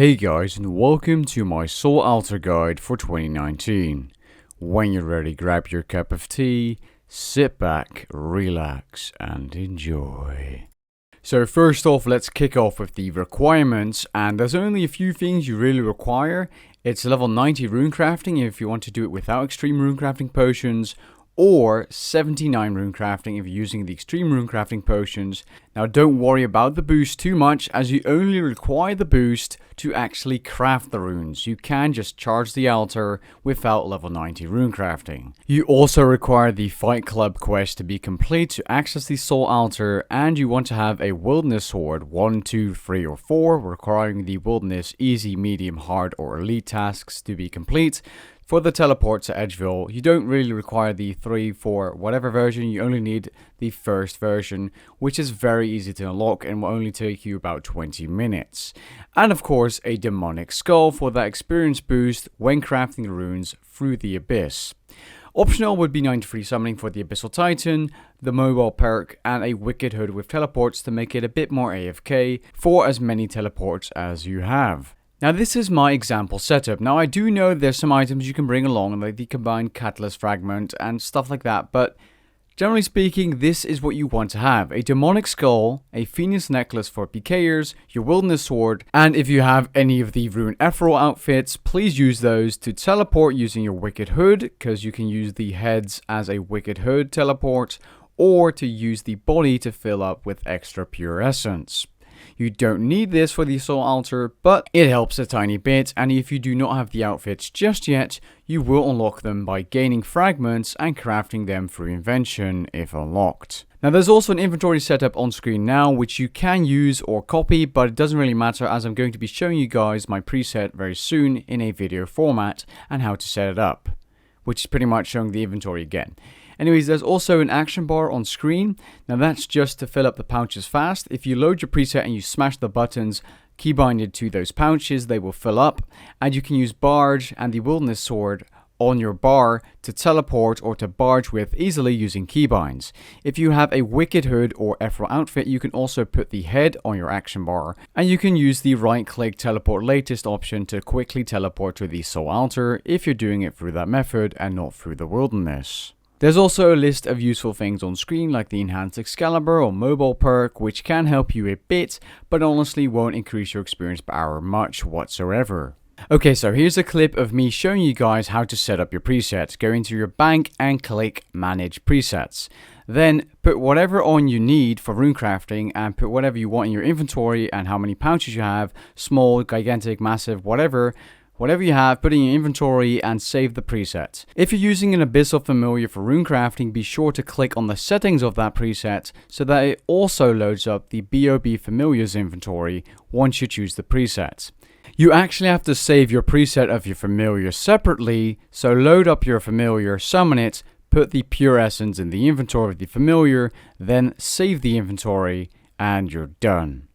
Hey guys, and welcome to my Soul Altar guide for 2019. When you're ready, grab your cup of tea, sit back, relax, and enjoy. So first off, let's kick off with the requirements, and there's only a few things you really require. It's level 90 runecrafting if you want to do it without extreme runecrafting potions, or 79 runecrafting if you're using the extreme runecrafting potions. Now don't worry about the boost too much, as you only require the boost to actually craft the runes. You can just charge the altar without level 90 runecrafting. You also require the Fight Club quest to be complete to access the soul altar, and you want to have a wilderness sword 1, 2, 3 or 4, requiring the wilderness easy, medium, hard or elite tasks to be complete. For the teleport to Edgeville, you don't really require the 3, 4, whatever version. You only need the first version, which is very easy to unlock and will only take you about 20 minutes. And of course, a demonic skull for that experience boost when crafting runes through the abyss. Optional would be 93 summoning for the Abyssal Titan, the mobile perk, and a wicked hood with teleports to make it a bit more AFK for as many teleports as you have. Now this is my example setup. Now I do know there's some items you can bring along, like the combined catalyst fragment and stuff like that, but generally speaking, this is what you want to have. A demonic skull, a phoenix necklace for PKers, your wilderness sword, and if you have any of the rune ethereal outfits, please use those to teleport using your wicked hood, because you can use the heads as a wicked hood teleport, or to use the body to fill up with extra pure essence. You don't need this for the soul altar, but it helps a tiny bit, and if you do not have the outfits just yet, you will unlock them by gaining fragments and crafting them through invention if unlocked. Now there's also an inventory setup on screen now, which you can use or copy, but it doesn't really matter, as I'm going to be showing you guys my preset very soon in a video format and how to set it up, which is pretty much showing the inventory again. Anyways, there's also an action bar on screen. Now that's just to fill up the pouches fast. If you load your preset and you smash the buttons keybinded to those pouches, they will fill up. And you can use barge and the wilderness sword on your bar to teleport or to barge with easily using keybinds. If you have a wicked hood or ethereal outfit, you can also put the head on your action bar. And you can use the right click teleport latest option to quickly teleport to the soul altar if you're doing it through that method and not through the wilderness. There's also a list of useful things on screen, like the enhanced Excalibur or mobile perk, which can help you a bit, but honestly won't increase your experience per hour much whatsoever. Okay, so here's a clip of me showing you guys how to set up your presets. Go into your bank and click manage presets. Then put whatever on you need for runecrafting and put whatever you want in your inventory and how many pouches you have, small, gigantic, massive, whatever you have, put in your inventory and save the preset. If you're using an Abyssal Familiar for runecrafting, be sure to click on the settings of that preset so that it also loads up the BOB Familiars inventory once you choose the preset. You actually have to save your preset of your familiar separately, so load up your familiar, summon it, put the pure essence in the inventory of the familiar, then save the inventory, and you're done.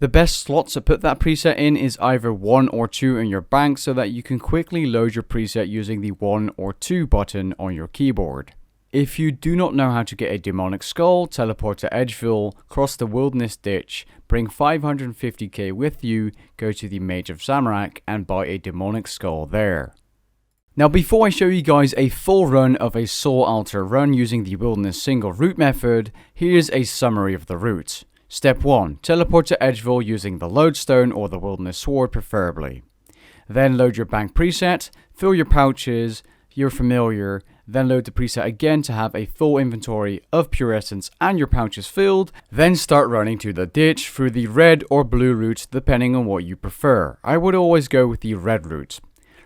The best slots to put that preset in is either 1 or 2 in your bank, so that you can quickly load your preset using the 1 or 2 button on your keyboard. If you do not know how to get a demonic skull, teleport to Edgeville, cross the wilderness ditch, bring 550k with you, go to the Mage of Zamorak and buy a demonic skull there. Now before I show you guys a full run of a soul altar run using the wilderness single route method, here's a summary of the route. Step 1. Teleport to Edgeville using the lodestone or the wilderness sword preferably. Then load your bank preset, fill your pouches, your familiar, then load the preset again to have a full inventory of pure essence and your pouches filled, then start running to the ditch through the red or blue route depending on what you prefer. I would always go with the red route.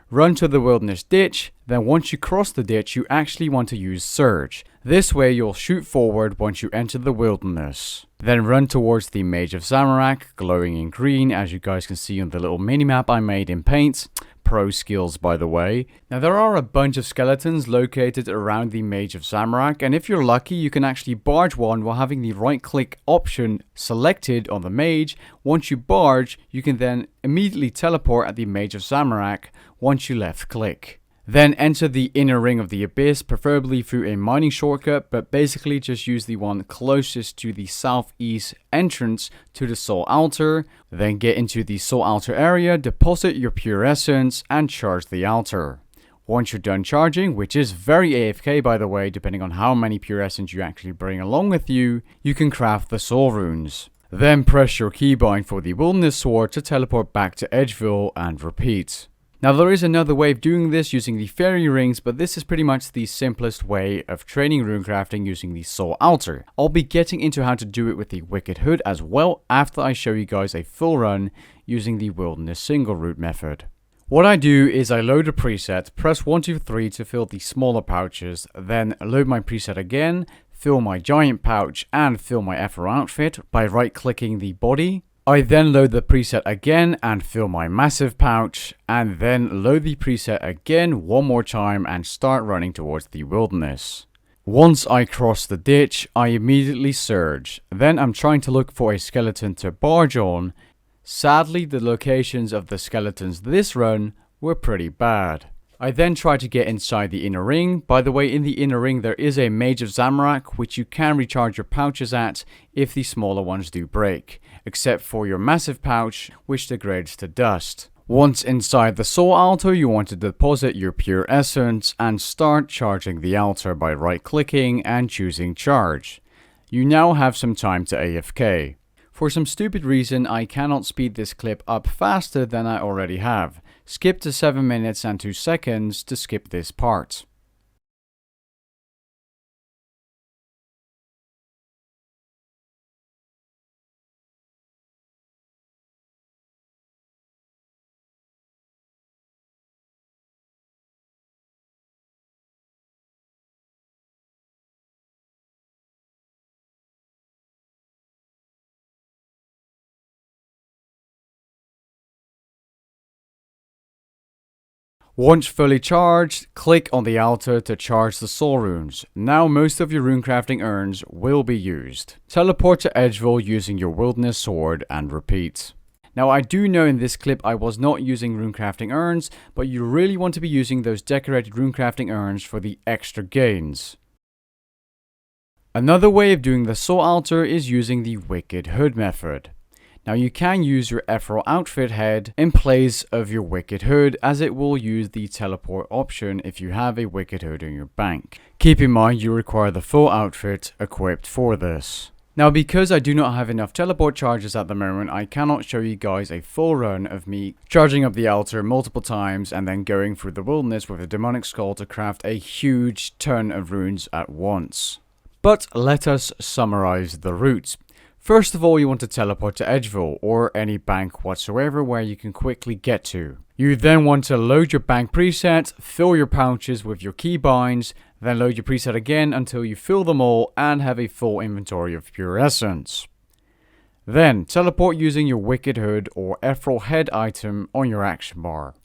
Run to the wilderness ditch, then once you cross the ditch you actually want to use surge. This way you'll shoot forward once you enter the wilderness. Then run towards the Mage of Zamorak, glowing in green, as you guys can see on the little minimap I made in Paint. Pro skills, by the way. Now there are a bunch of skeletons located around the Mage of Zamorak, and if you're lucky you can actually barge one while having the right click option selected on the mage. Once you barge, you can then immediately teleport at the Mage of Zamorak once you left click. Then enter the inner ring of the abyss, preferably through a mining shortcut, but basically just use the one closest to the southeast entrance to the soul altar. Then get into the soul altar area, deposit your pure essence, and charge the altar. Once you're done charging, which is very AFK by the way, depending on how many pure essence you actually bring along with you, you can craft the soul runes. Then press your keybind for the wilderness sword to teleport back to Edgeville and repeat. Now there is another way of doing this using the fairy rings, but this is pretty much the simplest way of training runecrafting using the soul altar. I'll be getting into how to do it with the wicked hood as well after I show you guys a full run using the wilderness single route method. What I do is I load a preset, press 1, 2, 3 to fill the smaller pouches, then load my preset again, fill my giant pouch and fill my Ephro outfit by right clicking the body. I then load the preset again and fill my massive pouch, and then load the preset again one more time and start running towards the wilderness. Once I cross the ditch, I immediately surge. Then I'm trying to look for a skeleton to barge on. Sadly, the locations of the skeletons this run were pretty bad. I then try to get inside the inner ring. By the way, in the inner ring there is a Mage of Zamorak which you can recharge your pouches at if the smaller ones do break, except for your massive pouch which degrades to dust. Once inside the soul altar, you want to deposit your pure essence and start charging the altar by right clicking and choosing charge. You now have some time to AFK. For some stupid reason, I cannot speed this clip up faster than I already have. Skip to 7 minutes and 2 seconds to skip this part. Once fully charged, click on the altar to charge the soul runes. Now most of your runecrafting urns will be used. Teleport to Edgeville using your wilderness sword and repeat. Now I do know in this clip I was not using runecrafting urns, but you really want to be using those decorated runecrafting urns for the extra gains. Another way of doing the soul altar is using the wicked hood method. Now you can use your Ephro outfit head in place of your wicked hood, as it will use the teleport option if you have a wicked hood in your bank. Keep in mind you require the full outfit equipped for this. Now because I do not have enough teleport charges at the moment, I cannot show you guys a full run of me charging up the altar multiple times and then going through the wilderness with a demonic skull to craft a huge ton of runes at once. But let us summarize the route. First of all, you want to teleport to Edgeville or any bank whatsoever where you can quickly get to. You then want to load your bank preset, fill your pouches with your keybinds, then load your preset again until you fill them all and have a full inventory of pure essence. Then teleport using your wicked hood or Ephro head item on your action bar.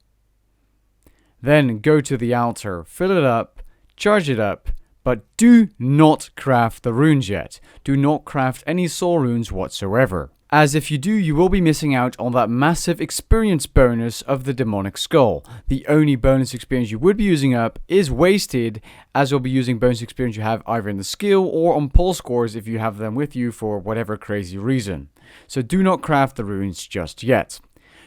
Then go to the altar, fill it up, charge it up, but do not craft the runes yet. Do not craft any soul runes whatsoever, as if you do, you will be missing out on that massive experience bonus of the demonic skull. The only bonus experience you would be using up is wasted, as you'll be using bonus experience you have either in the skill or on pull scores if you have them with you for whatever crazy reason. So do not craft the runes just yet.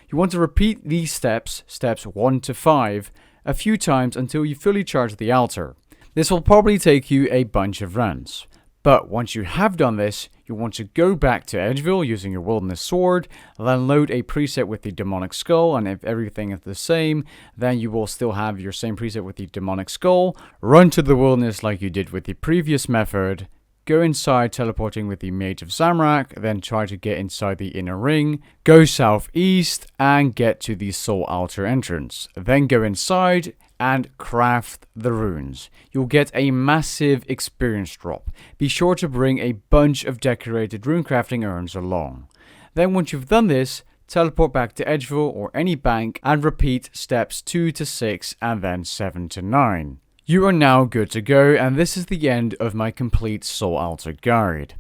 You want to repeat these steps 1 to 5, a few times until you fully charge the altar. This will probably take you a bunch of runs. But once you have done this, you want to go back to Edgeville using your wilderness sword, then load a preset with the demonic skull, and if everything is the same, then you will still have your same preset with the demonic skull, run to the wilderness like you did with the previous method, go inside teleporting with the Mage of Zamorak, then try to get inside the inner ring, go southeast and get to the soul altar entrance, then go inside and craft the runes. You'll get a massive experience drop. Be sure to bring a bunch of decorated runecrafting urns along. Then once you've done this, teleport back to Edgeville or any bank and repeat steps 2 to 6 and then 7 to 9. You are now good to go, and this is the end of my complete soul altar guide.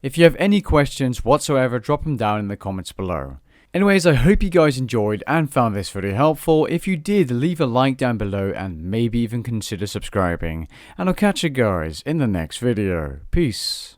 If you have any questions whatsoever, drop them down in the comments below. Anyways, I hope you guys enjoyed and found this video helpful. If you did, leave a like down below and maybe even consider subscribing. And I'll catch you guys in the next video. Peace.